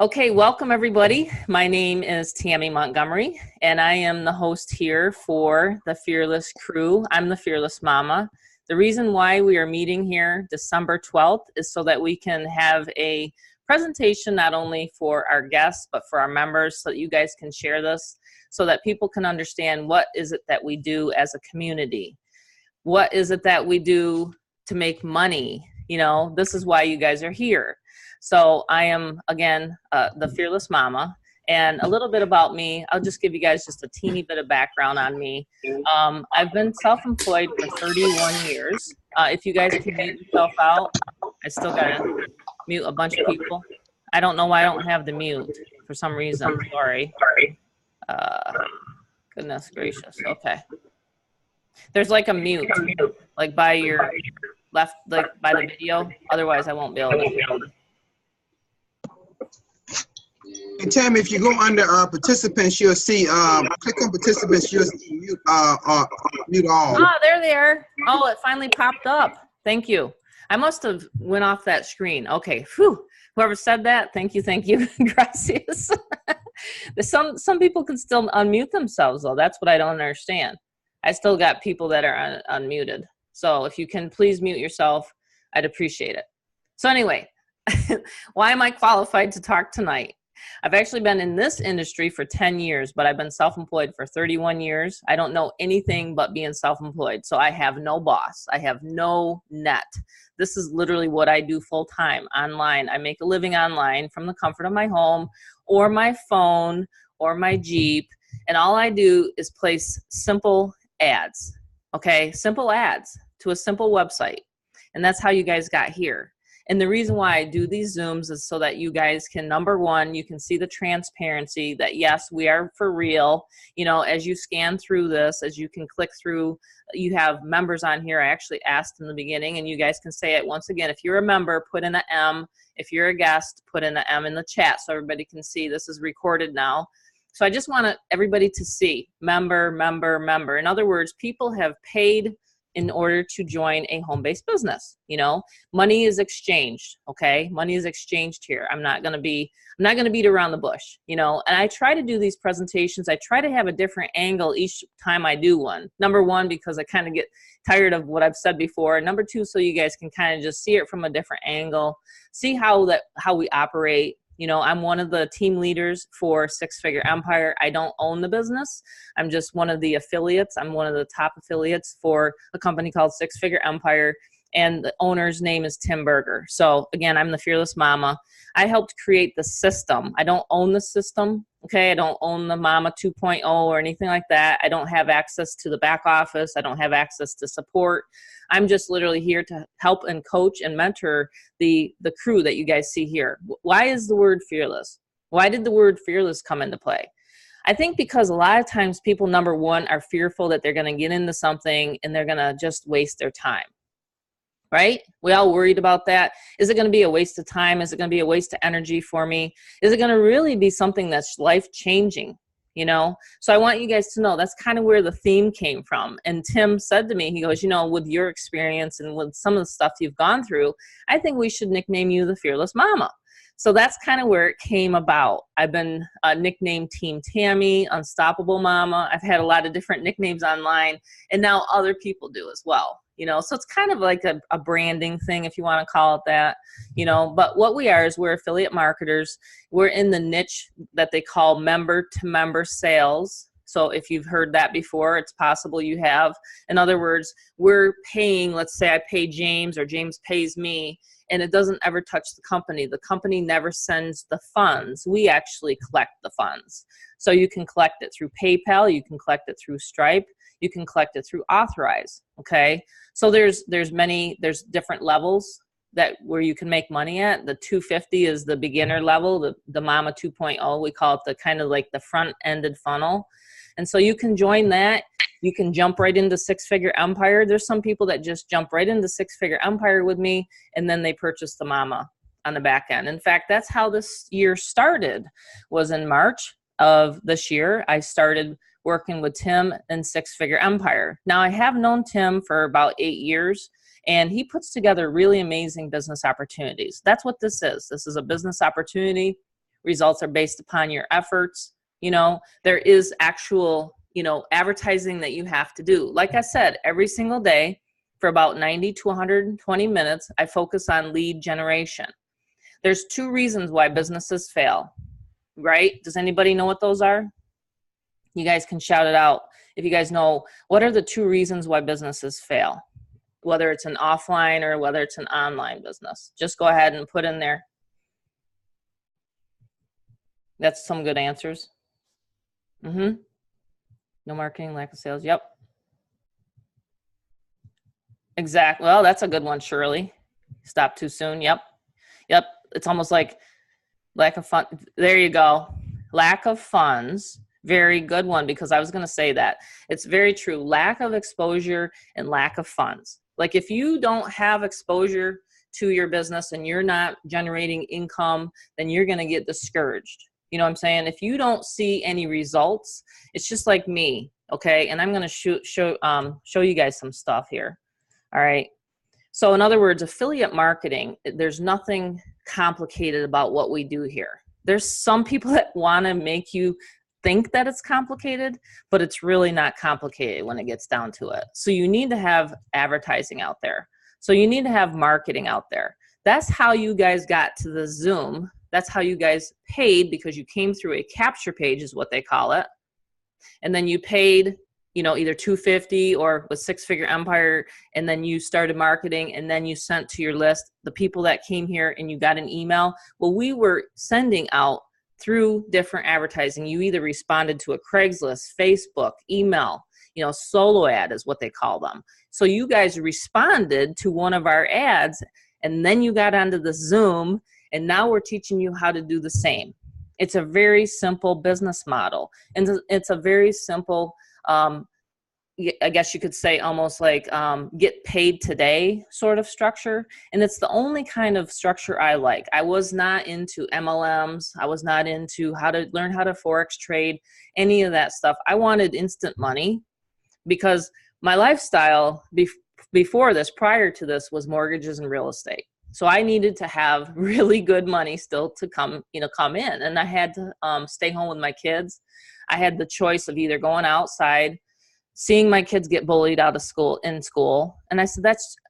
Okay, welcome everybody. My name is Tammy Montgomery, and I am the host here for the Fearless Crew. I'm the Fearless Mama. The reason why we are meeting here December 12th is so that we can have a presentation not only for our guests, but for our members, so that you guys can share this, so that people can understand what is it that we do as a community. What is it that we do to make money? You know, this is why you guys are here. So I am, again, the Fearless Mama. And a little bit about me, I'll just give you guys just a teeny bit of background on me. I've been self-employed for 31 years. If you guys can mute yourself out, I still got to mute a bunch of people. I don't know why I don't have the mute for some reason. Sorry. Goodness gracious. Okay. There's like a mute, like by your left, like by the video. Otherwise, I won't be able to. And Tammy, if you go under participants, you'll see, click on participants, you'll see mute all. Oh, there they are. Oh, it finally popped up. Thank you. I must have went off that screen. Okay. Whew. Whoever said that, thank you. Gracias. Some people can still unmute themselves, though. That's what I don't understand. I still got people that are unmuted. So if you can please mute yourself, I'd appreciate it. So anyway, why am I qualified to talk tonight? I've actually been in this industry for 10 years, but I've been self-employed for 31 years. I don't know anything but being self-employed. So I have no boss. I have no net. This is literally what I do full-time online. I make a living online from the comfort of my home or my phone or my Jeep. And all I do is place simple ads, okay? Simple ads to a simple website. And that's how you guys got here. And the reason why I do these Zooms is so that you guys can, number one, you can see the transparency that yes, we are for real. You know, as you scan through this, as you can click through, you have members on here. I actually asked in the beginning, and you guys can say it once again. If you're a member, put in an M. If you're a guest, put in an M in the chat so everybody can see. This is recorded now. So I just want everybody to see member, member, member. In other words, people have paid in order to join a home-based business. You know, money is exchanged. Okay, money is exchanged here. I'm not going to beat around the bush. You know, and I try to do these presentations. I try to have a different angle each time I do one. Number one, because I kind of get tired of what I've said before. And number two, so you guys can kind of just see it from a different angle, see how we operate. You know, I'm one of the team leaders for Six Figure Empire. I don't own the business. I'm just one of the affiliates. I'm one of the top affiliates for a company called Six Figure Empire. And the owner's name is Tim Berger. So again, I'm the Fearless Mama. I helped create the system. I don't own the system. Okay, I don't own the Mama 2.0 or anything like that. I don't have access to the back office. I don't have access to support. I'm just literally here to help and coach and mentor the crew that you guys see here. Why is the word fearless? Why did the word fearless come into play? I think because a lot of times people, number one, are fearful that they're going to get into something and they're going to just waste their time. Right? We all worried about that. Is it going to be a waste of time? Is it going to be a waste of energy for me? Is it going to really be something that's life-changing? You know? So I want you guys to know that's kind of where the theme came from. And Tim said to me, he goes, you know, with your experience and with some of the stuff you've gone through, I think we should nickname you the Fearless Mama. So that's kind of where it came about. I've been nicknamed Team Tammy, Unstoppable Mama. I've had a lot of different nicknames online, and now other people do as well. You know, so it's kind of like a branding thing, if you want to call it that, you know, but what we are is we're affiliate marketers. We're in the niche that they call member to member sales. So if you've heard that before, it's possible you have. In other words, we're paying, let's say I pay James or James pays me, and it doesn't ever touch the company. The company never sends the funds. We actually collect the funds. So you can collect it through PayPal. You can collect it through Stripe. You can collect it through Authorize. Okay. So there's different levels where you can make money at. The 250 is the beginner level, the Mama 2.0. We call it the kind of like the front-ended funnel. And so you can join that. You can jump right into Six Figure Empire. There's some people that just jump right into Six Figure Empire with me, and then they purchase the Mama on the back end. In fact, that's how this year started, was in March of this year. I started working with Tim in Six Figure Empire. Now, I have known Tim for about 8 years, and he puts together really amazing business opportunities. That's what this is. This is a business opportunity Results are based upon your efforts. You know, there is actual, you know, advertising that you have to do. Like I said, every single day for about 90 to 120 minutes, I focus on lead generation. There's 2 reasons why businesses fail, right? Does anybody know what those are? You guys can shout it out. If you guys know, what are the 2 reasons why businesses fail? Whether it's an offline or whether it's an online business. Just go ahead and put in there. That's some good answers. No marketing, lack of sales. Yep. Exactly. Well, that's a good one, Shirley. Stop too soon. Yep. Yep. It's almost like lack of fun. There you go. Lack of funds. Very good one, because I was going to say that. It's very true. Lack of exposure and lack of funds. Like if you don't have exposure to your business and you're not generating income, then you're going to get discouraged. You know what I'm saying? If you don't see any results, it's just like me. Okay. And I'm going to show you guys some stuff here. All right. So in other words, affiliate marketing, there's nothing complicated about what we do here. There's some people that want to make you think that it's complicated, but it's really not complicated when it gets down to it. So you need to have advertising out there. So you need to have marketing out there. That's how you guys got to the Zoom. That's how you guys paid, because you came through a capture page is what they call it. And then you paid, you know, either $250 or with Six Figure Empire, and then you started marketing, and then you sent to your list the people that came here and you got an email. Well, we were sending out through different advertising. You either responded to a Craigslist, Facebook, email, you know, solo ad is what they call them. So you guys responded to one of our ads, and then you got onto the Zoom, and now we're teaching you how to do the same. It's a very simple business model, and it's a very simple, I guess you could say almost like get paid today sort of structure. And it's the only kind of structure I like. I was not into MLMs. I was not into how to learn how to Forex trade, any of that stuff. I wanted instant money, because my lifestyle before this, prior to this, was mortgages and real estate. So I needed to have really good money still to come in. And I had to stay home with my kids. I had the choice of either going outside, seeing my kids get bullied out of school. And I said,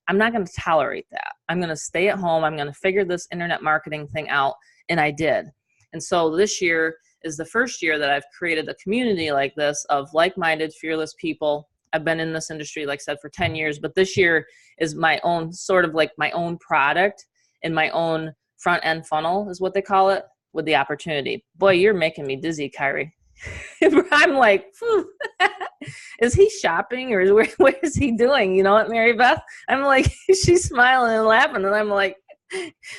I'm not going to tolerate that. I'm going to stay at home. I'm going to figure this internet marketing thing out. And I did. And so this year is the first year that I've created a community like this of like-minded, fearless people. I've been in this industry, like I said, for 10 years, but this year is my own sort of like my own product and my own front end funnel is what they call it, with the opportunity. Boy, you're making me dizzy, Kyrie. I'm like, is he shopping, or what is he doing? You know what, Mary Beth? I'm like, she's smiling and laughing, and I'm like,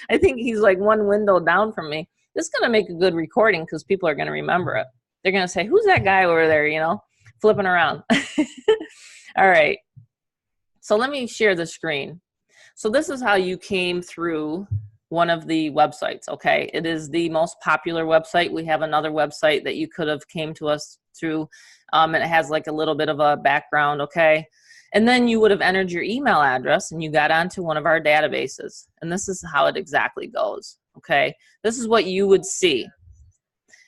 I think he's like one window down from me. This is going to make a good recording, because people are going to remember it. They're going to say, who's that guy over there, you know, flipping around? All right. So let me share the screen. So this is how you came through one of the websites, okay? It is the most popular website. We have another website that you could have came to us through, and it has like a little bit of a background, okay? And then you would have entered your email address and you got onto one of our databases. And this is how it exactly goes, okay? This is what you would see.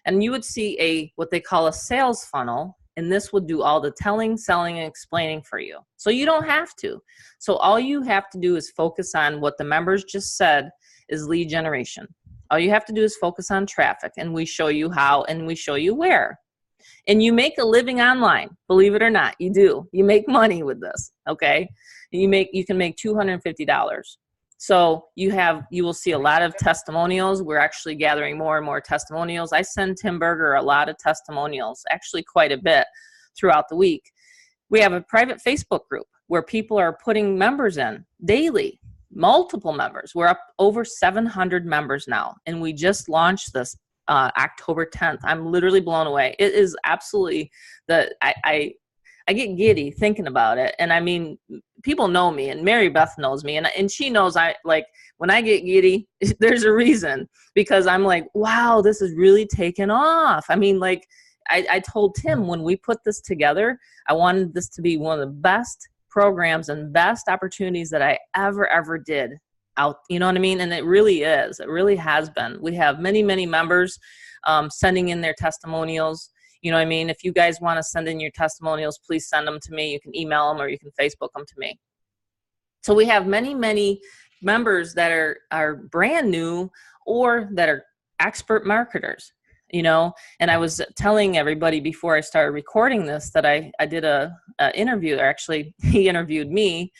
And you would see what they call a sales funnel, and this would do all the telling, selling, and explaining for you. So you don't have to. So all you have to do is focus on what the members just said is lead generation. All you have to do is focus on traffic, and we show you how and we show you where. And you make a living online, believe it or not, you do. You make money with this, okay? You can make $250. So you will see a lot of testimonials. We're actually gathering more and more testimonials. I send Tim Berger a lot of testimonials, actually quite a bit throughout the week. We have a private Facebook group where people are putting members in daily, multiple members. We're up over 700 members now, and we just launched this October 10th. I'm literally blown away. It is absolutely I get giddy thinking about it. And I mean, people know me, and Mary Beth knows me, and she knows when I get giddy, there's a reason, because I'm like, wow, this is really taken off. I mean, like I told Tim when we put this together, I wanted this to be one of the best programs and best opportunities that I ever did. out, you know what I mean? And it really is. It really has been. We have many, many members sending in their testimonials. You know what I mean? If you guys want to send in your testimonials, please send them to me. You can email them or you can Facebook them to me. So we have many, many members that are brand new or that are expert marketers, you know. And I was telling everybody before I started recording this that I did a interview, or actually he interviewed me,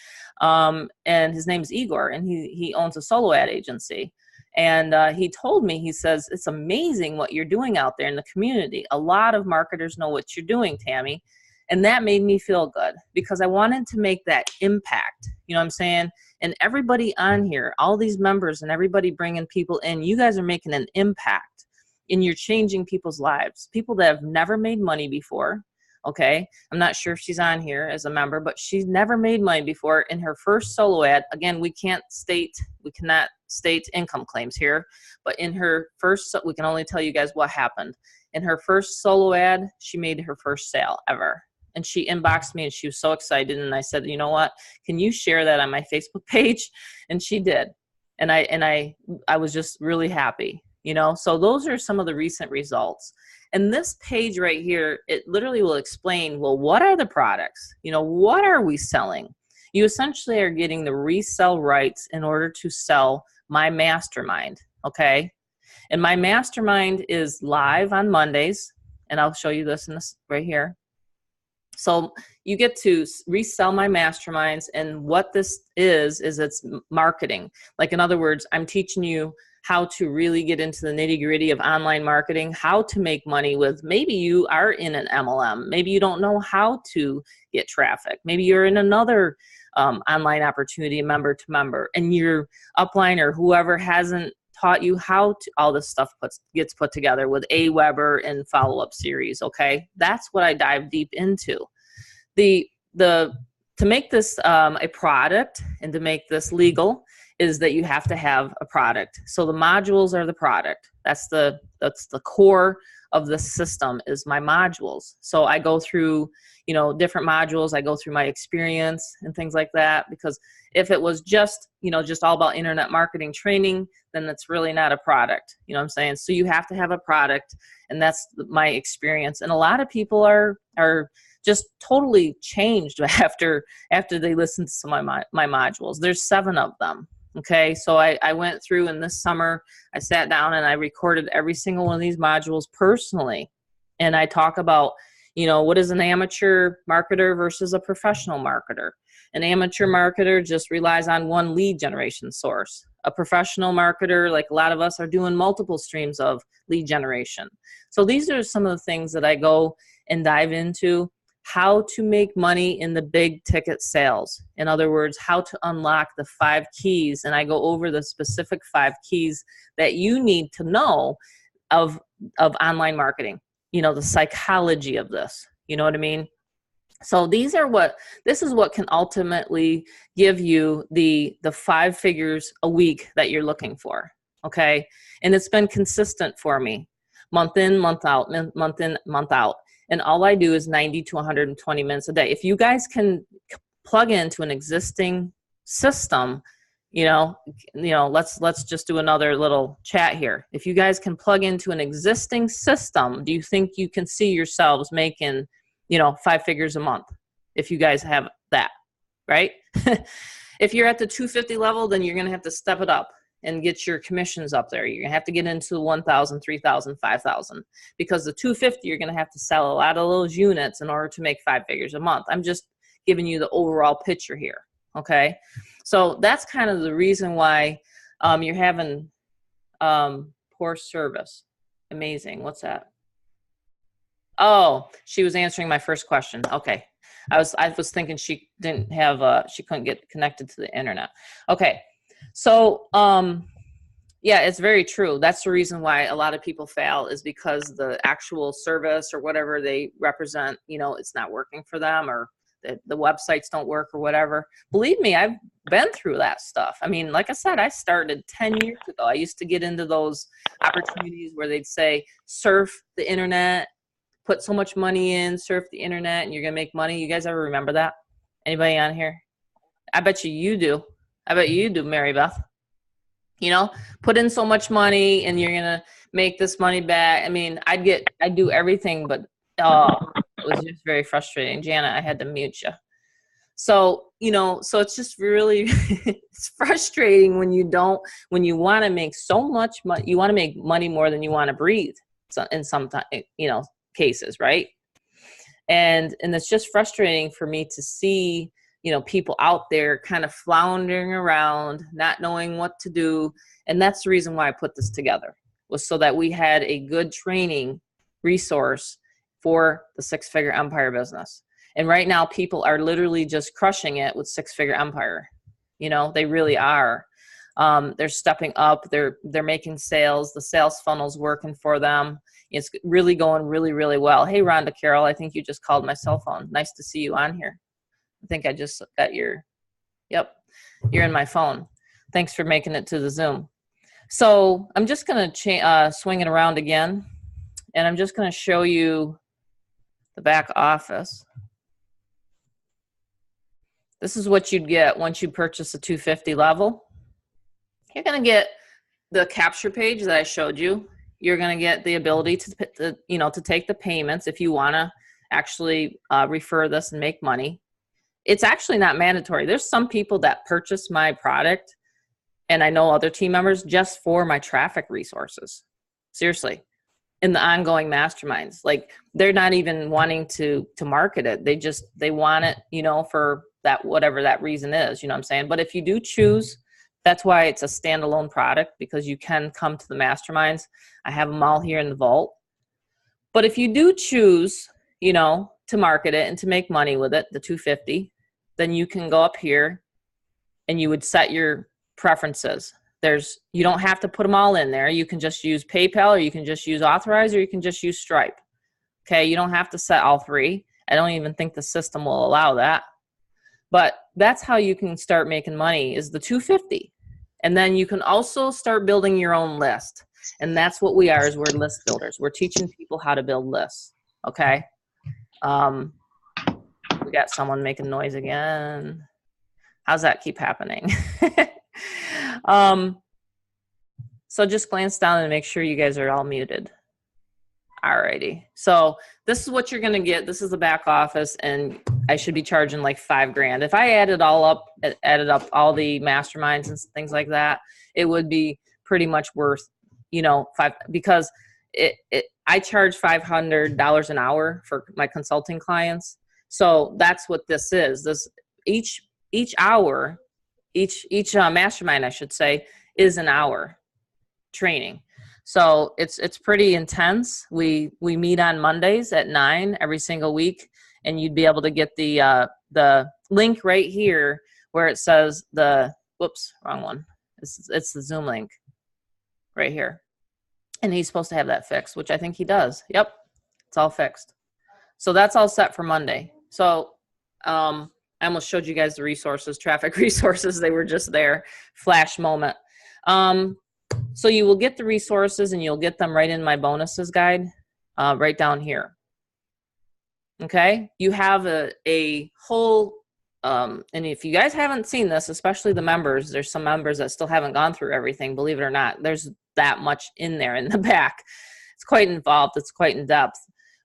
and his name is Igor, and he owns a solo ad agency. And he told me, he says, it's amazing what you're doing out there in the community. A lot of marketers know what you're doing, Tammy. And that made me feel good because I wanted to make that impact. You know what I'm saying? And everybody on here, all these members and everybody bringing people in, you guys are making an impact and you're changing people's lives. People that have never made money before. Okay. I'm not sure if she's on here as a member, but she's never made money before. In her first solo ad, again, we cannot state income claims here, but in her first, we can only tell you guys what happened. In her first solo ad, she made her first sale ever. And she inboxed me and she was so excited. And I said, you know what, can you share that on my Facebook page? And she did. And I was just really happy, you know? So those are some of the recent results. And this page right here, it literally will explain, well, what are the products? You know, what are we selling? You essentially are getting the resell rights in order to sell my mastermind, okay? And my mastermind is live on Mondays. And I'll show you this in this right here. So you get to resell my masterminds, and what this is it's marketing. Like, in other words, I'm teaching you how to really get into the nitty-gritty of online marketing, how to make money with, maybe you are in an MLM, maybe you don't know how to get traffic, maybe you're in another online opportunity, member to member, and your upline or whoever hasn't taught you how to, all this stuff gets put together with Aweber and follow-up series. Okay, that's what I dive deep into. To make this a product and to make this legal is that you have to have a product. So the modules are the product. That's the core of the system, is my modules. So I go through, you know, different modules. I go through my experience and things like that, because if it was just, you know, just all about internet marketing training, then it's really not a product. You know what I'm saying? So you have to have a product, and that's my experience. And a lot of people are just totally changed after they listen to some of my modules. There's 7 of them. Okay, so I went through, and this summer I sat down and I recorded every single one of these modules personally. And I talk about, you know, what is an amateur marketer versus a professional marketer. An amateur marketer just relies on one lead generation source. A professional marketer, like a lot of us, are doing multiple streams of lead generation. So these are some of the things that I go and dive into. How to make money in the big ticket sales. In other words, how to unlock the 5 keys. And I go over the specific 5 keys that you need to know of online marketing. You know, the psychology of this. You know what I mean? So this is what can ultimately give you the 5 figures a week that you're looking for. Okay. And it's been consistent for me, month in, month out, month in, month out. And all I do is 90 to 120 minutes a day. If you guys can plug into an existing system, you know, let's just do another little chat here. If you guys can plug into an existing system, do you think you can see yourselves making, you know, 5 figures a month? If you guys have that, right? If you're at the 250 level, then you're going to have to step it up and get your commissions up there. You're going to have to get into 1,000, 3,000, 5,000, because the 250, you're going to have to sell a lot of those units in order to make 5 figures a month. I'm just giving you the overall picture here. Okay. So that's kind of the reason why you're having poor service. Amazing. What's that? Oh, she was answering my first question. Okay. I was thinking she didn't have, she couldn't get connected to the internet. Okay. So, yeah, it's very true. That's the reason why a lot of people fail, is because the actual service or whatever they represent, you know, it's not working for them, or the websites don't work or whatever. Believe me, I've been through that stuff. I mean, like I said, I started 10 years ago. I used to get into those opportunities where they'd say, surf the internet, put so much money in, surf the internet, and you're going to make money. You guys ever remember that? Anybody on here? I bet you do. I bet you do, Mary Beth. you know, put in so much money and you're going to make this money back. I mean, I'd do everything, but it was just very frustrating. Jana, I had to mute you. So, you know, so it's just really, it's frustrating when you want to make so much money, you want to make money more than you want to breathe. So in some, you know, cases, right? And it's just frustrating for me to see, you know, people out there kind of floundering around, not knowing what to do. And that's the reason why I put this together, was so that we had a good training resource for the six-figure empire business. And right now people are literally just crushing it with six-figure empire. You know, they really are. They're stepping up, they're making sales, the sales funnel's working for them. It's really going really, really well. Hey, Rhonda Carroll, I think you just called my cell phone. Nice to see you on here. I think I just got your, yep, you're in my phone. Thanks for making it to the Zoom. So I'm just going to swing it around again, and I'm just going to show you the back office. This is what you'd get once you purchase a 250 level. You're going to get the capture page that I showed you. You're going to get the ability to, you know, to take the payments if you want to actually refer this and make money. It's actually not mandatory. There's some people that purchase my product, and I know other team members, just for my traffic resources. Seriously. In the ongoing masterminds, like they're not even wanting to market it. They want it, you know, for that, whatever that reason is, you know what I'm saying? But if you do choose, that's why it's a standalone product, because you can come to the masterminds. I have them all here in the vault. But if you do choose, you know, to market it and to make money with it, the 250, then you can go up here and you would set your preferences. You don't have to put them all in there. You can just use PayPal, or you can just use Authorize, or you can just use Stripe. Okay, you don't have to set all three. I don't even think the system will allow that. But that's how you can start making money, is the 250. And then you can also start building your own list. And that's what we are, is we're list builders. We're teaching people how to build lists. Okay. We got someone making noise again. How's that keep happening? So just glance down and make sure you guys are all muted. Alrighty. So this is what you're going to get. This is the back office, and I should be charging like $5,000. If I added up all the masterminds and things like that, it would be pretty much worth, you know, because I charge $500 an hour for my consulting clients. So that's what this is. This each hour, each mastermind, I should say, is an hour training. So it's pretty intense. We meet on Mondays at 9 every single week, and you'd be able to get the link right here where it says whoops, wrong one. It's the Zoom link right here. And he's supposed to have that fixed, which I think he does. Yep, it's all fixed. So that's all set for Monday. So I almost showed you guys the resources, traffic resources. They were just there, flash moment. So you will get the resources, and you'll get them right in my bonuses guide, right down here. Okay, you have a whole, and if you guys haven't seen this, especially the members, there's some members that still haven't gone through everything, believe it or not. There's that much in there in the back. It's quite involved. It's quite in depth.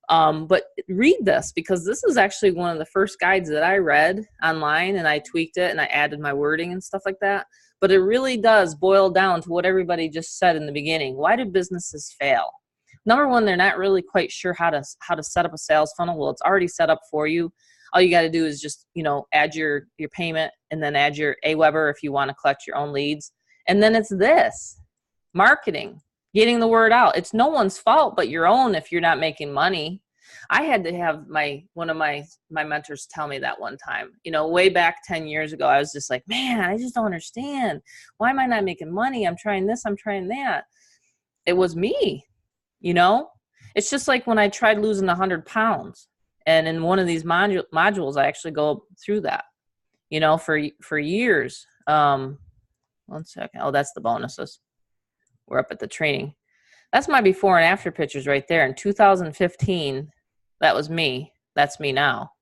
But read this, because this is actually one of the first guides that I read online, and I tweaked it and I added my wording and stuff like that. But it really does boil down to what everybody just said in the beginning. Why do businesses fail? Number one, they're not really quite sure how to set up a sales funnel. Well, it's already set up for you. All you got to do is just, you know, add your payment, and then add your AWeber if you want to collect your own leads. And then it's this marketing, getting the word out. It's no one's fault but your own if you're not making money. I had to have one of my mentors tell me that one time, you know, way back 10 years ago. I was just like, man, I just don't understand. Why am I not making money? I'm trying this, I'm trying that. It was me, you know. It's just like when I tried losing 100 pounds, and in one of these modules, I actually go through that, you know, for years. 1 second. Oh, that's the bonuses. We're up at the training. That's my before and after pictures right there. In 2015, that was me. That's me now.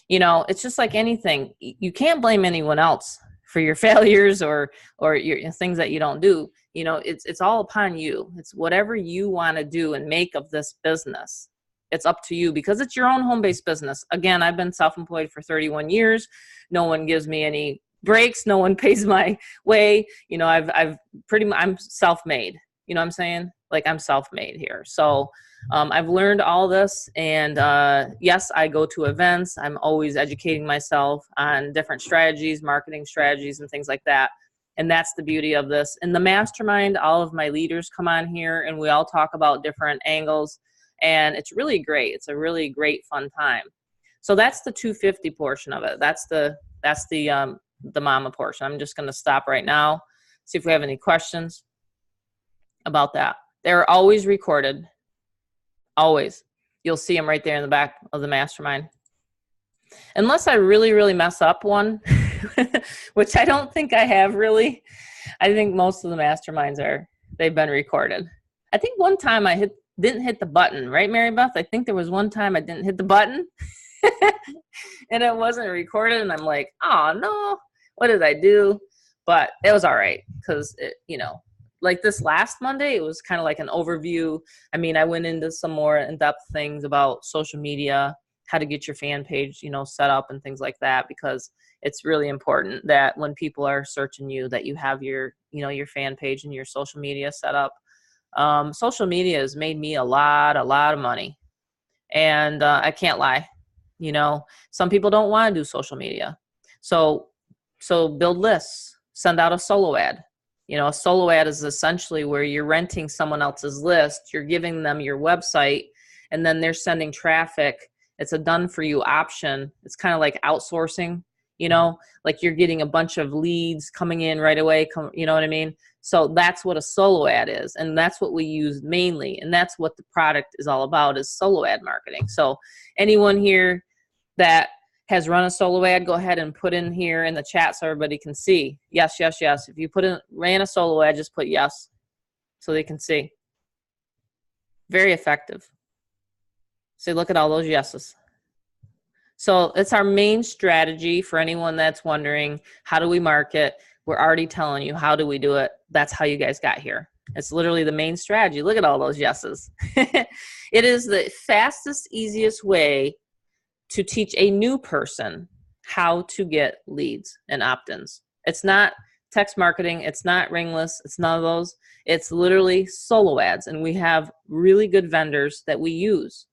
You know, it's just like anything. You can't blame anyone else for your failures or your things that you don't do. You know, it's all upon you. It's whatever you want to do and make of this business. It's up to you because it's your own home-based business. Again, I've been self-employed for 31 years. No one gives me any breaks. No one pays my way. You know, I'm self-made. You know what I'm saying? Like, I'm self-made here. So I've learned all this, and yes, I go to events. I'm always educating myself on different strategies, marketing strategies, and things like that. And that's the beauty of this. In the mastermind, all of my leaders come on here, and we all talk about different angles, and it's really great. It's a really great, fun time. So that's the 250 portion of it. That's the mama portion. I'm just going to stop right now, see if we have any questions about that. They're always recorded. Always. You'll see them right there in the back of the mastermind. Unless I really, really mess up one, which I don't think I have really. I think most of the masterminds they've been recorded. I think one time I didn't hit the button, right, Mary Beth? I think there was one time I didn't hit the button and it wasn't recorded, and I'm like, oh no, what did I do? But it was all right, because you know, like this last Monday, it was kind of like an overview. I mean, I went into some more in-depth things about social media, how to get your fan page, you know, set up and things like that, because it's really important that when people are searching you, that you have your, you know, your fan page and your social media set up. Social media has made me a lot of money, and I can't lie. You know, some people don't want to do social media. So build lists, send out a solo ad. You know, a solo ad is essentially where you're renting someone else's list, you're giving them your website, and then they're sending traffic. It's a done for you option. It's kind of like outsourcing, you know, like you're getting a bunch of leads coming in right away. You know what I mean? So that's what a solo ad is. And that's what we use mainly. And that's what the product is all about, is solo ad marketing. So anyone here that has run a solo ad, go ahead and put in here in the chat so everybody can see. Yes, yes, yes. If you ran a solo ad, just put yes so they can see. Very effective. So look at all those yeses. So it's our main strategy for anyone that's wondering, how do we market? We're already telling you, how do we do it? That's how you guys got here. It's literally the main strategy. Look at all those yeses. It is the fastest, easiest way to teach a new person how to get leads and opt-ins. It's not text marketing. It's not ringless. It's none of those. It's literally solo ads. And we have really good vendors that we use.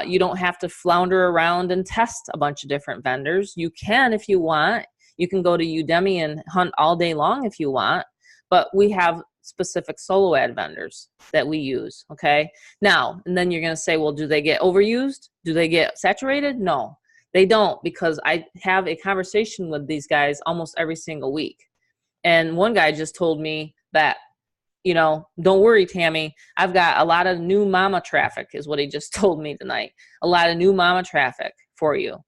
You don't have to flounder around and test a bunch of different vendors. You can if you want. You can go to Udemy and hunt all day long if you want. But we have specific solo ad vendors that we use, okay? Now, and then you're going to say, well, do they get overused? Do they get saturated? No, they don't, because I have a conversation with these guys almost every single week. And one guy just told me that, you know, don't worry, Tammy, I've got a lot of new mama traffic, is what he just told me tonight. A lot of new mama traffic for you,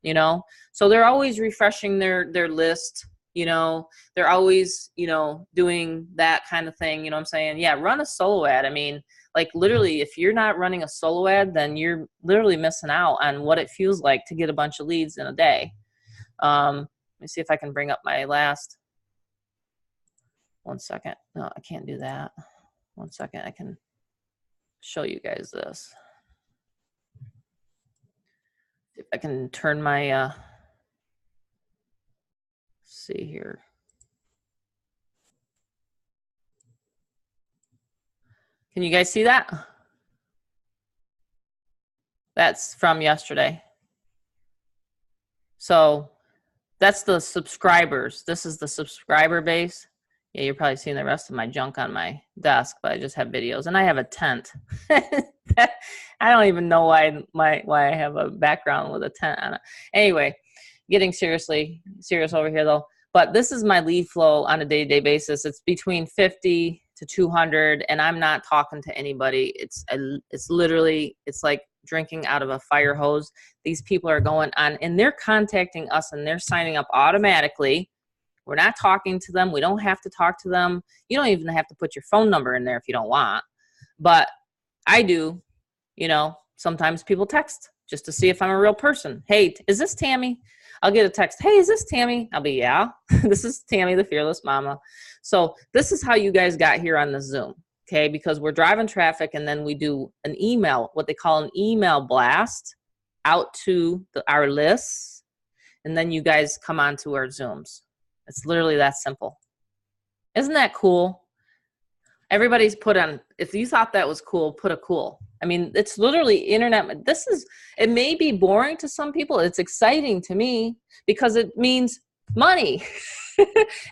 you know? So they're always refreshing their list. You know, they're always, you know, doing that kind of thing. You know what I'm saying? Yeah, run a solo ad. I mean, like literally, if you're not running a solo ad, then you're literally missing out on what it feels like to get a bunch of leads in a day. Let me see if I can bring up my last. One second. No, I can't do that. One second. I can show you guys this. If I can turn my, see here. Can you guys see that? That's from yesterday. So that's the subscribers. This is the subscriber base. Yeah, you're probably seeing the rest of my junk on my desk, but I just have videos, and I have a tent. I don't even know why I have a background with a tent on it. Anyway, getting serious over here though. But this is my lead flow on a day-to-day basis. It's between 50 to 200, and I'm not talking to anybody. It's literally, it's like drinking out of a fire hose. These people are going on, and they're contacting us, and they're signing up automatically. We're not talking to them. We don't have to talk to them. You don't even have to put your phone number in there if you don't want. But I do, you know, sometimes people text just to see if I'm a real person. Hey, is this Tammy? I'll get a text, hey, is this Tammy? I'll be, yeah, this is Tammy, the Fearless Mama. So this is how you guys got here on the Zoom, okay? Because we're driving traffic, and then we do an email, what they call an email blast out to our lists, and then you guys come on to our Zooms. It's literally that simple. Isn't that cool? Everybody's put on, if you thought that was cool, put a cool. I mean, it's literally internet. It may be boring to some people. It's exciting to me because it means money.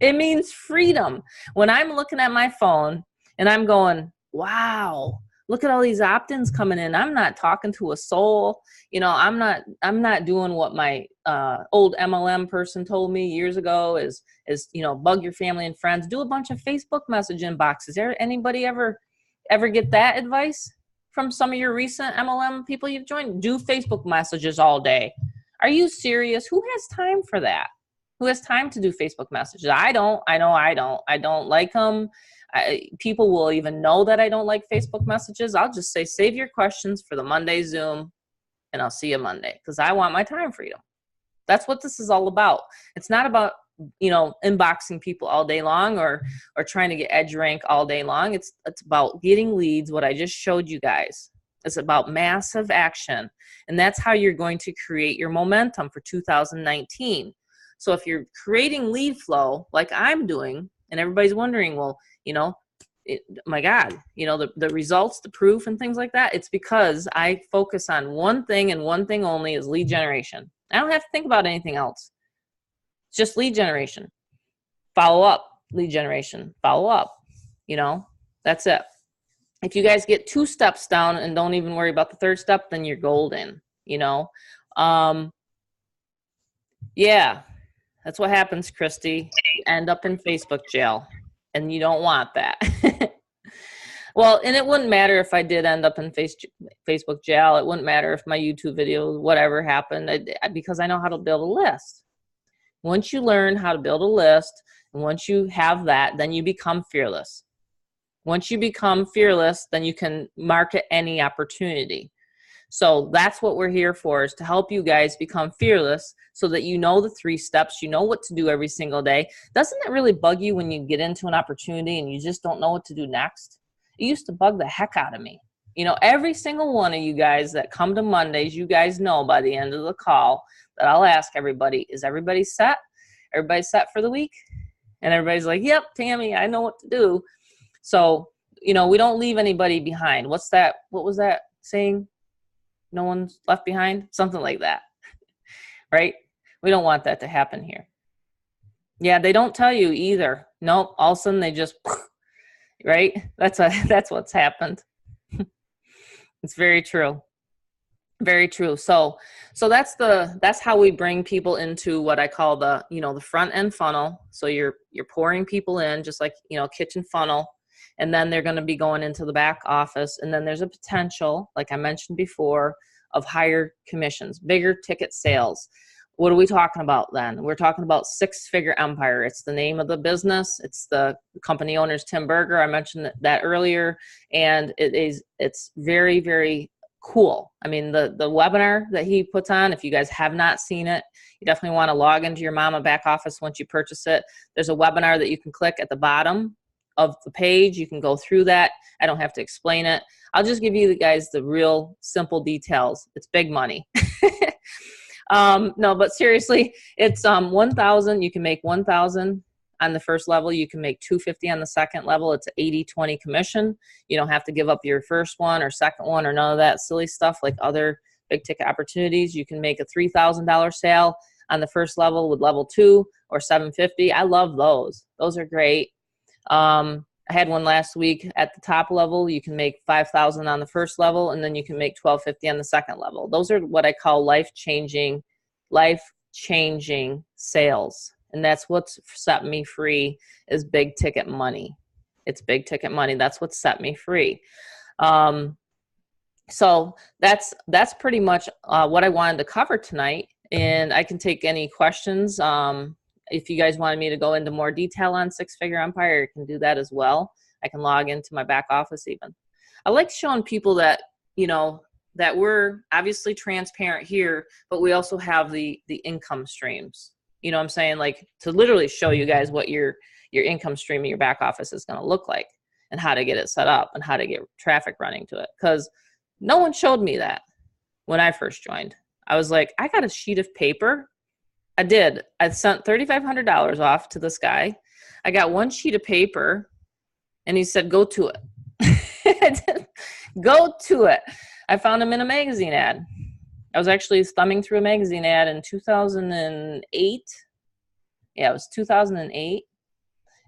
It means freedom. When I'm looking at my phone and I'm going, wow, look at all these opt-ins coming in. I'm not talking to a soul. You know, I'm not doing what my old MLM person told me years ago is, you know, bug your family and friends, do a bunch of Facebook message inboxes. Anybody ever get that advice from some of your recent MLM people you've joined? Do Facebook messages all day. Are you serious? Who has time for that? Who has time to do Facebook messages? I know I don't. I don't like them. People will even know that I don't like Facebook messages. I'll just say, save your questions for the Monday Zoom, and I'll see you Monday, because I want my time freedom. That's what this is all about. It's not about, you know, inboxing people all day long or trying to get edge rank all day long. It's about getting leads, what I just showed you guys. It's about massive action, and that's how you're going to create your momentum for 2019. So if you're creating lead flow like I'm doing, and everybody's wondering, well, you know, my God, you know, the results, the proof and things like that, it's because I focus on one thing and one thing only, is lead generation. I don't have to think about anything else. It's just lead generation. Follow up, lead generation, follow up, you know, that's it. If you guys get 2 steps down and don't even worry about the 3rd step, then you're golden, you know. Yeah, that's what happens, Christy. You end up in Facebook jail, and you don't want that. Well, and it wouldn't matter if I did end up in Facebook jail. It wouldn't matter if my YouTube video, whatever happened, because I know how to build a list. Once you learn how to build a list, and once you have that, then you become fearless. Once you become fearless, then you can market any opportunity. So that's what we're here for, is to help you guys become fearless so that you know the 3 steps, you know what to do every single day. Doesn't it really bug you when you get into an opportunity and you just don't know what to do next? It used to bug the heck out of me. You know, every single one of you guys that come to Mondays, you guys know by the end of the call that I'll ask everybody, is everybody set? Everybody set for the week? And everybody's like, yep, Tammy, I know what to do. So, you know, we don't leave anybody behind. What was that saying? No one's left behind? Something like that, right? We don't want that to happen here. Yeah, they don't tell you either. Nope, all of a sudden they just, right? That's what's happened. It's very true. Very true. So that's how we bring people into what I call the, you know, the front end funnel. So you're pouring people in, just like, you know, kitchen funnel. And then they're going to be going into the back office. And then there's a potential, like I mentioned before, of higher commissions, bigger ticket sales. What are we talking about then? We're talking about 6-figure empire. It's the name of the business. It's the company owner's Tim Berger. I mentioned that earlier. And it's very, very cool. I mean, the webinar that he puts on, if you guys have not seen it, you definitely want to log into your Mama back office once you purchase it. There's a webinar that you can click at the bottom of the page. You can go through that. I don't have to explain it. I'll just give you guys the real simple details. It's big money. No, but seriously, it's 1,000. You can make 1,000 on the first level. You can make 250 on the second level. It's an 80-20 commission. You don't have to give up your first one or second one or none of that silly stuff like other big ticket opportunities. You can make a $3,000 sale on the first level with level 2 or 750. I love those. Those are great. I had one last week at the top level. You can make 5,000 on the first level, and then you can make 1,250 on the second level. Those are what I call life-changing sales. And that's what's set me free, is big ticket money. It's big ticket money. That's what set me free. So that's pretty much what I wanted to cover tonight. And I can take any questions. If you guys wanted me to go into more detail on 6-figure empire, I can do that as well. I can log into my back office even. I like showing people that, you know, that we're obviously transparent here, but we also have the income streams. You know what I'm saying? Like, to literally show you guys what your income stream in your back office is going to look like, and how to get it set up, and how to get traffic running to it. Because no one showed me that when I first joined. I was like, I got a sheet of paper. I did. I sent $3,500 off to this guy. I got one sheet of paper, and he said, go to it. Go to it. I found him in a magazine ad. I was actually thumbing through a magazine ad in 2008. Yeah, it was 2008.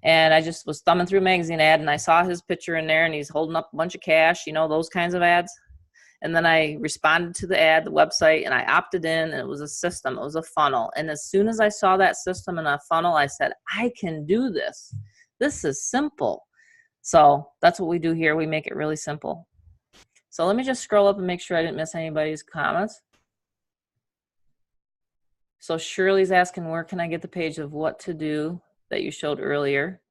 And I just was thumbing through a magazine ad, and I saw his picture in there, and he's holding up a bunch of cash, you know, those kinds of ads. And then I responded to the ad, the website, and I opted in, and it was a system. It was a funnel. And as soon as I saw that system and a funnel, I said, I can do this. This is simple. So that's what we do here. We make it really simple. So let me just scroll up and make sure I didn't miss anybody's comments. So Shirley's asking, where can I get the page of what to do that you showed earlier?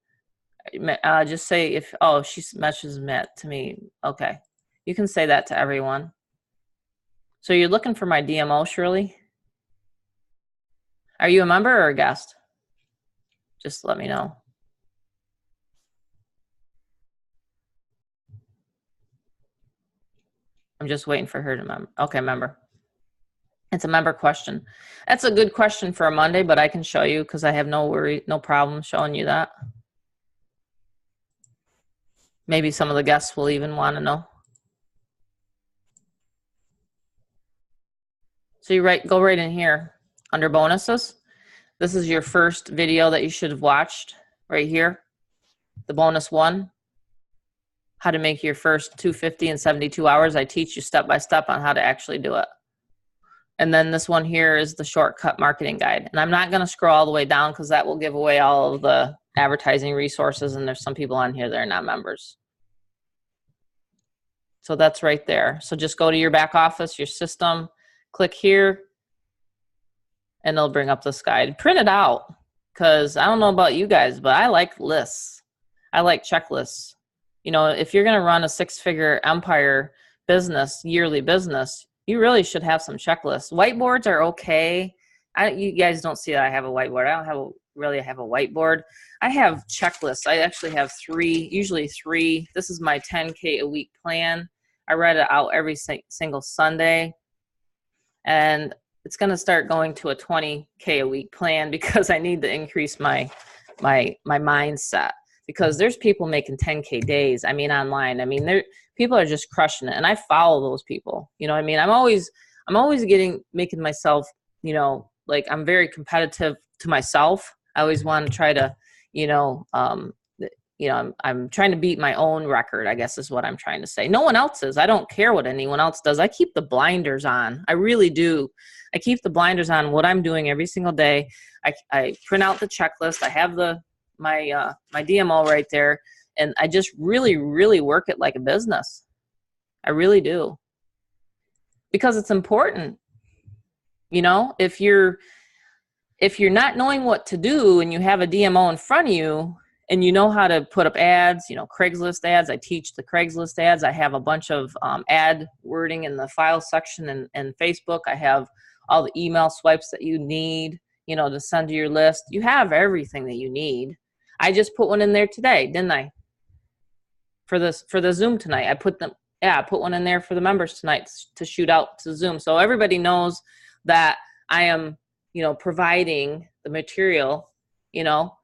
Just say if, oh, she messages Matt to me. Okay. You can say that to everyone. So you're looking for my DMO, Shirley? Are you a member or a guest? Just let me know. I'm just waiting for her to member. Okay, member. It's a member question. That's a good question for a Monday, but I can show you because I have no problem showing you that. Maybe some of the guests will even want to know. So you go right in here under bonuses. This is your first video that you should have watched right here. The bonus one, how to make your first $250 in 72 hours. I teach you step by step on how to actually do it. And then this one here is the shortcut marketing guide. And I'm not going to scroll all the way down because that will give away all of the advertising resources. And there's some people on here that are not members. So that's right there. So just go to your back office, your system, click here, and it'll bring up this guide. Print it out, because I don't know about you guys, but I like lists. I like checklists. You know, if you're going to run a six-figure empire business, yearly business, you really should have some checklists. Whiteboards are okay. You guys don't see that I have a whiteboard. I don't really have a whiteboard. I have checklists. I actually have usually three. This is my 10K a week plan. I read it out every single Sunday. And it's going to start going to a 20K a week plan because I need to increase my mindset, because there's people making 10K days. I mean, online. I mean, people are just crushing it, and I follow those people. You know what I mean? I'm always making myself, you know, like, I'm very competitive to myself. I always want to try to, I'm trying to beat my own record, I guess is what I'm trying to say. No one else's. I don't care what anyone else does. I keep the blinders on. I really do. I keep the blinders on what I'm doing every single day. I print out the checklist. I have my DMO right there, and I just really, really work it like a business. I really do. Because it's important. You know, if you're not knowing what to do and you have a DMO in front of you, and you know how to put up ads, you know, Craigslist ads. I teach the Craigslist ads. I have a bunch of ad wording in the file section and Facebook. I have all the email swipes that you need, you know, to send to your list. You have everything that you need. I just put one in there today, didn't I? For the Zoom tonight. I put one in there for the members tonight to shoot out to Zoom. So everybody knows that I am, you know, providing the material, you know,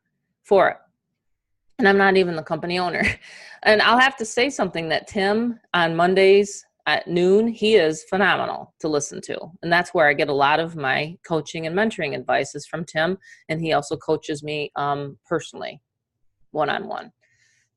for it. And I'm not even the company owner. And I'll have to say something that Tim on Mondays at noon, he is phenomenal to listen to. And that's where I get a lot of my coaching and mentoring advice is from Tim. And he also coaches me personally, one-on-one.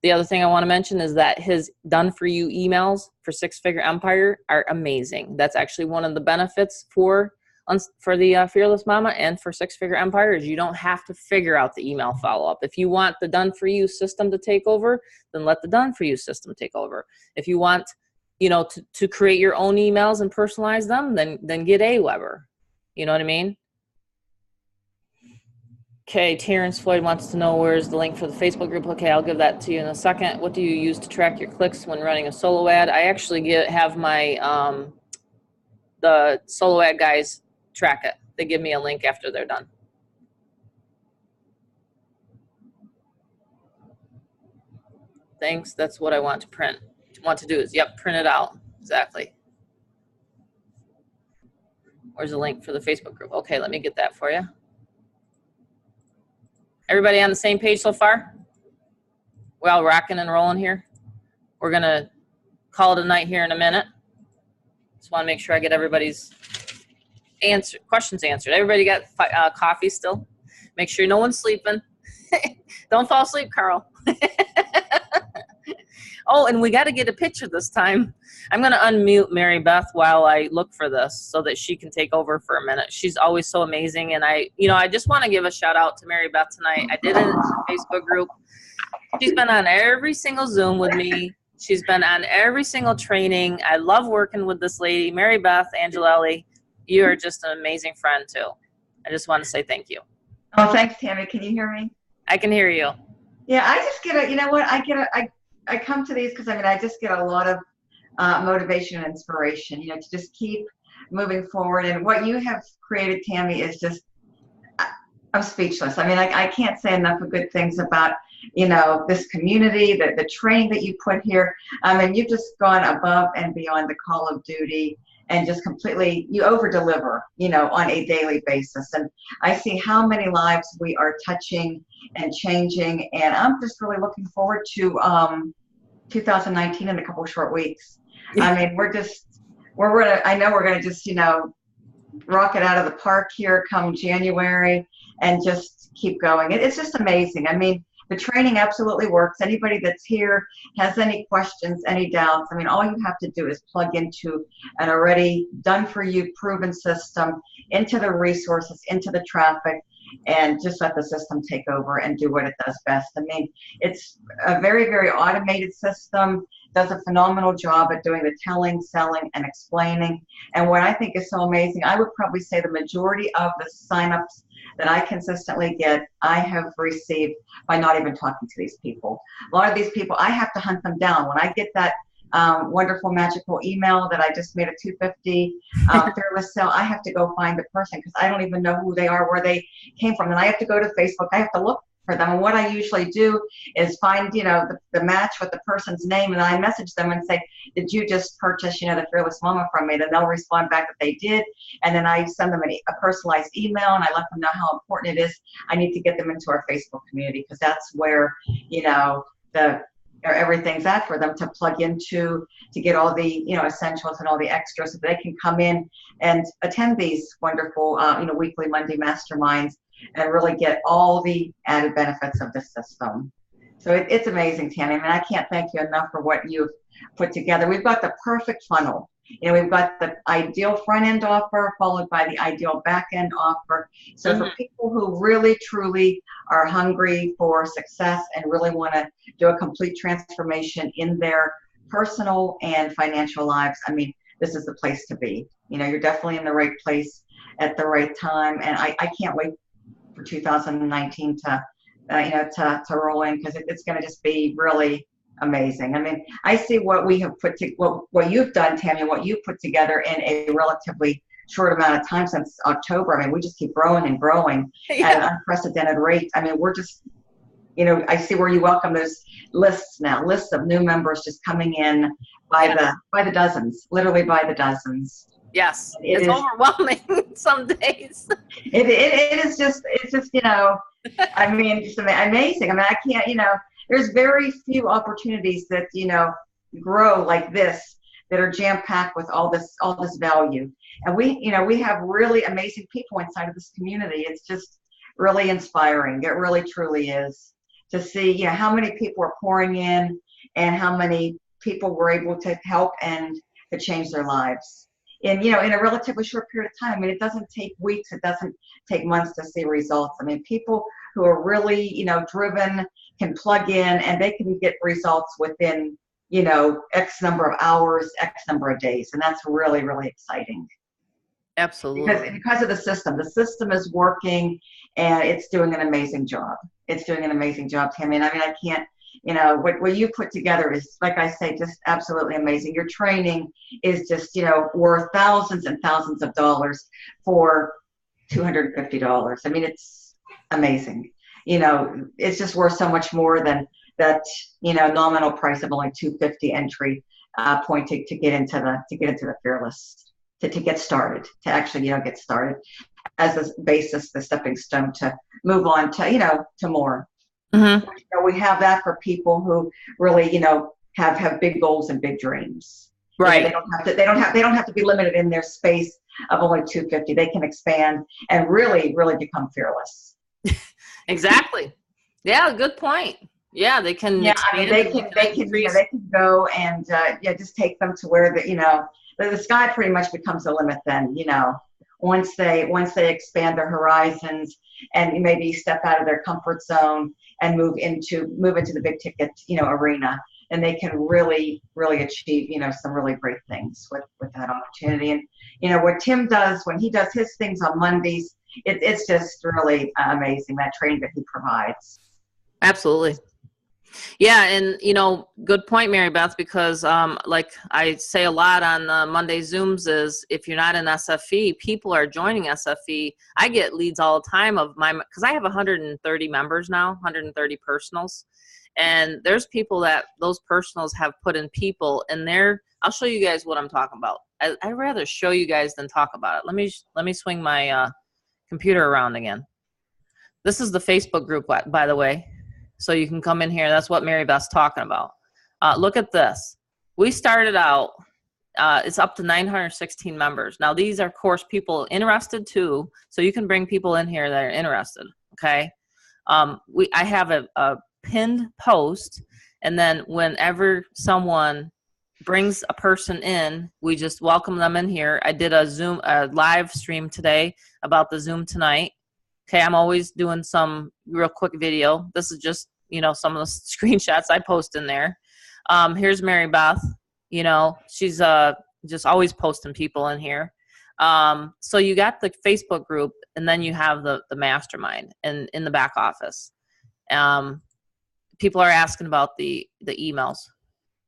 The other thing I want to mention is that his done for you emails for Six Figure Empire are amazing. That's actually one of the benefits for the Fearless Mama and for Six Figure Empire is you don't have to figure out the email follow-up. If you want the done for you system to take over, then let the done for you system take over. If you want, you know, to create your own emails and personalize them, then get AWeber. You know what I mean? Okay, Terrence Floyd wants to know where's the link for the Facebook group. Okay, I'll give that to you in a second. What do you use to track your clicks when running a solo ad? I actually have my the solo ad guys track it. They give me a link after they're done. Thanks. That's what I want to print. Want to do is, yep, print it out. Exactly. Where's the link for the Facebook group? Okay, let me get that for you. Everybody on the same page so far? We're all rocking and rolling here. We're going to call it a night here in a minute. Just want to make sure I get everybody's questions answered. Everybody got coffee still? Make sure no one's sleeping. Don't fall asleep, Carl. Oh, and we got to get a picture this time. I'm going to unmute Mary Beth while I look for this so that she can take over for a minute. She's always so amazing. And I just want to give a shout out to Mary Beth tonight. I did it in the Facebook group. She's been on every single Zoom with me. She's been on every single training. I love working with this lady, Mary Beth Angelelli. You are just an amazing friend too. I just want to say thank you. Oh, thanks, Tammy. Can you hear me? I can hear you. Yeah, I just get I come to these because I just get a lot of motivation and inspiration, to just keep moving forward. And what you have created, Tammy, is just, I'm speechless. I can't say enough of good things about, this community, the training that you put here. You've just gone above and beyond the call of duty and just completely, you over-deliver, on a daily basis. And I see how many lives we are touching and changing. And I'm just really looking forward to 2019 in a couple of short weeks. I know we're gonna just, rock it out of the park here come January and just keep going. It's just amazing. The training absolutely works. Anybody that's here has any questions, any doubts, all you have to do is plug into an already done for you, proven system, into the resources, into the traffic, and just let the system take over and do what it does best. It's a very, very automated system, does a phenomenal job at doing the telling, selling, and explaining. And what I think is so amazing, I would probably say the majority of the signups that I consistently get, I have received by not even talking to these people. A lot of these people, I have to hunt them down. When I get that wonderful, magical email that I just made a 250 Fearless sale, I have to go find the person because I don't even know who they are, where they came from. And I have to go to Facebook. I have to look for them. And what I usually do is find, the match with the person's name, and I message them and say, did you just purchase, the Fearless Mama from me? Then they'll respond back that they did. And then I send them a personalized email, and I let them know how important it is. I need to get them into our Facebook community because that's where, everything's at for them to plug into, to get all the essentials and all the extras so they can come in and attend these wonderful weekly Monday masterminds and really get all the added benefits of the system. So it's amazing, Tammy. I can't thank you enough for what you've put together. We've got the perfect funnel. We've got the ideal front-end offer followed by the ideal back-end offer. So for people who really, truly are hungry for success and really want to do a complete transformation in their personal and financial lives, this is the place to be. You're definitely in the right place at the right time. And I can't wait for 2019 to roll in because it's going to just be really amazing. I see what we have what you've done, Tammy, what you've put together in a relatively short amount of time since October. We just keep growing and growing at an unprecedented rate. We're just, I see where you welcome those lists now, lists of new members just coming in by the dozens, literally by the dozens. Yes, it's overwhelming some days. It is just, just amazing. I can't, there's very few opportunities that, grow like this that are jam-packed with all this value. And we have really amazing people inside of this community. It's just really inspiring. It really, truly is to see, how many people are pouring in and how many people were able to help and to change their lives. In a relatively short period of time. It doesn't take weeks, it doesn't take months to see results. People who are really, driven can plug in and they can get results within, X number of hours, X number of days. And that's really, really exciting. Absolutely. Because of the system is working and it's doing an amazing job. It's doing an amazing job, Tammy. I can't You know, what you put together is, like I say, just absolutely amazing. Your training is just, you know, worth thousands and thousands of dollars for $250. I mean, it's amazing. You know, it's just worth so much more than that, you know, nominal price of only $250 entry point to get into the Fearless, to get started, to actually, you know, get started as the basis, the stepping stone to move on to, you know, to more. Mm-hmm. You know, we have that for people who really, you know, have big goals and big dreams. Right. You know, they don't have to be limited in their space of only 250. They can expand and really become fearless. Exactly. Yeah, good point. Yeah, they can. Yeah, I mean, they can go and yeah, just take them to where the sky pretty much becomes the limit. Then, you know, once they expand their horizons and maybe step out of their comfort zone and move into the big ticket, you know, arena, and they can really achieve, you know, some really great things with that opportunity. And you know what Tim does when he does his things on Mondays, it's just really amazing, that training that he provides. Absolutely. Yeah, and you know, good point, Mary Beth, because like I say a lot on Monday Zooms is, if you're not in SFE, people are joining SFE. I get leads all the time because I have 130 members now, 130 personals, and there's people that those personals have put in people, and I'll show you guys what I'm talking about. I'd rather show you guys than talk about it. Let me swing my computer around again. This is the Facebook group, by the way. So you can come in here. That's what Mary Beth's talking about. Look at this. We started out, it's up to 916 members. Now, these are, of course, people interested too. So you can bring people in here that are interested, okay? I have a pinned post, and then whenever someone brings a person in, we just welcome them in here. I did a live stream today about the Zoom tonight. Okay, I'm always doing some real quick video. This is just, you know, some of the screenshots I post in there. Here's Mary Beth. You know, she's just always posting people in here. So you got the Facebook group, and then you have the mastermind and in the back office. People are asking about the emails,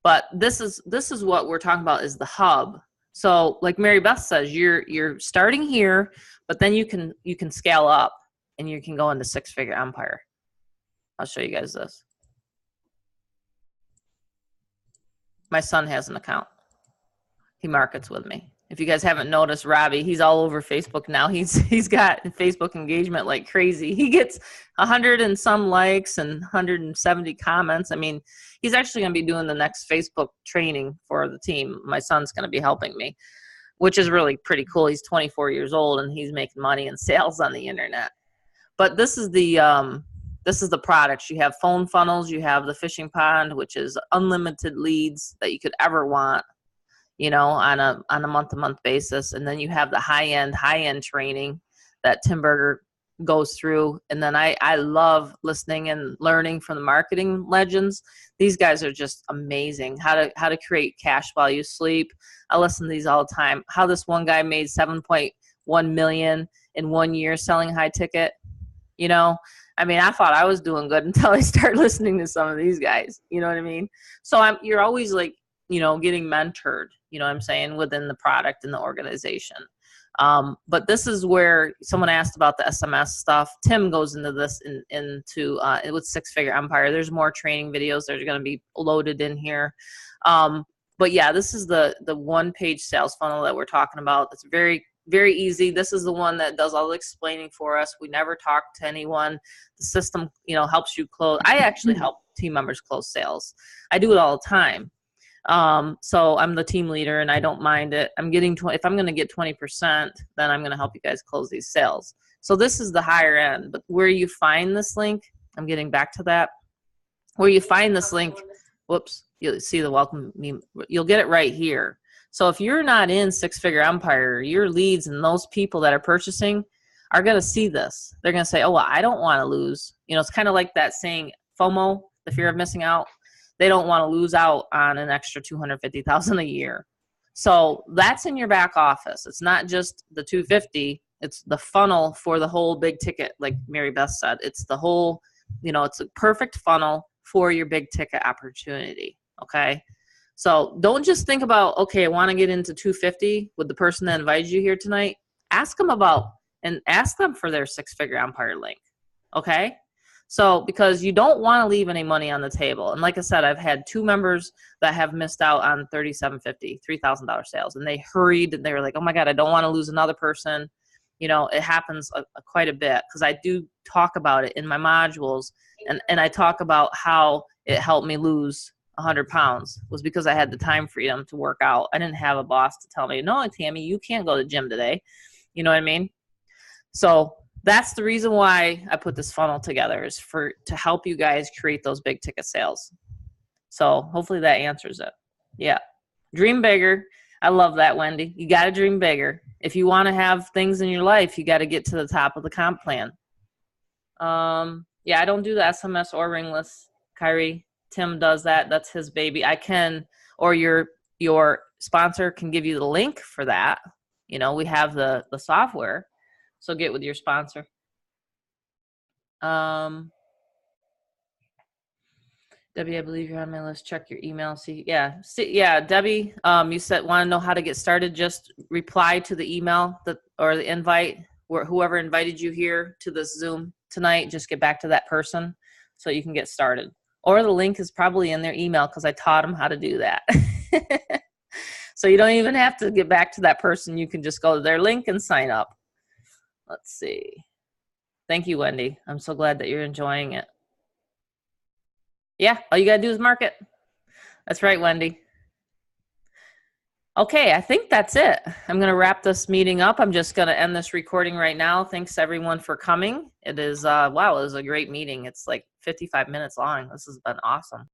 but this is what we're talking about, is the hub. So like Mary Beth says, you're starting here, but then you can scale up. And you can go into six-figure empire. I'll show you guys this. My son has an account. He markets with me. If you guys haven't noticed, Robbie, he's all over Facebook now. He's got Facebook engagement like crazy. He gets 100 and some likes and 170 comments. I mean, he's actually going to be doing the next Facebook training for the team. My son's going to be helping me, which is really pretty cool. He's 24 years old, and he's making money in sales on the internet. But this is the products. You have phone funnels, you have the fishing pond, which is unlimited leads that you could ever want, you know, on a month-to-month basis. And then you have the high-end training that Tim Berger goes through. And then I love listening and learning from the marketing legends. These guys are just amazing. How to create cash while you sleep. I listen to these all the time. How this one guy made $7.1 million in 1 year selling high ticket. You know, I mean, I thought I was doing good until I started listening to some of these guys. You know what I mean? So you're always like, you know, getting mentored, you know what I'm saying, within the product and the organization. But this is where someone asked about the SMS stuff. Tim goes into this with Six-Figure Empire. There's more training videos that are going to be loaded in here. But yeah, this is the one-page sales funnel that we're talking about. It's very easy. This is the one that does all the explaining for us. We never talk to anyone. The system, you know, helps you close. I actually help team members close sales. I do it all the time. So I'm the team leader, and I don't mind it. If I'm going to get 20%, then I'm going to help you guys close these sales. So this is the higher end. But where you find this link, I'm getting back to that. Where you find this link, whoops, you'll see the welcome me. You'll get it right here. So if you're not in Six-Figure Empire, your leads and those people that are purchasing are going to see this. They're going to say, oh, well, I don't want to lose. You know, it's kind of like that saying FOMO, the fear of missing out. They don't want to lose out on an extra $250,000 a year. So that's in your back office. It's not just the 250. It's the funnel for the whole big ticket, like Mary Beth said. It's the whole, you know, it's a perfect funnel for your big ticket opportunity. Okay. So don't just think about, okay, I want to get into 250 with the person that invited you here tonight. Ask them for their 6-figure Empire link. Okay. So because you don't want to leave any money on the table. And like I said, I've had 2 members that have missed out on $3,750, $3,000 sales, and they hurried and they were like, oh my God, I don't want to lose another person. You know, it happens quite a bit because I do talk about it in my modules, and I talk about how it helped me lose 100 pounds was because I had the time freedom to work out. I didn't have a boss to tell me, no, Tammy, you can't go to the gym today. You know what I mean? So that's the reason why I put this funnel together, is to help you guys create those big ticket sales. So hopefully that answers it. Yeah. Dream bigger. I love that, Wendy. You got to dream bigger. If you want to have things in your life, you got to get to the top of the comp plan. Yeah, I don't do the SMS or ringless, Kyrie. Tim does that. That's his baby. I can, or your sponsor can give you the link for that. You know, we have the software. So get with your sponsor. Debbie, I believe you're on my list. Check your email. Yeah, Debbie, you said want to know how to get started. Just reply to the email or the invite, where whoever invited you here to this Zoom tonight. Just get back to that person so you can get started. Or the link is probably in their email because I taught them how to do that. So you don't even have to get back to that person. You can just go to their link and sign up. Let's see. Thank you, Wendy. I'm so glad that you're enjoying it. Yeah, all you got to do is mark it. That's right, Wendy. Okay, I think that's it. I'm going to wrap this meeting up. I'm just going to end this recording right now. Thanks, everyone, for coming. It is, wow, it was a great meeting. It's like 55 minutes long. This has been awesome.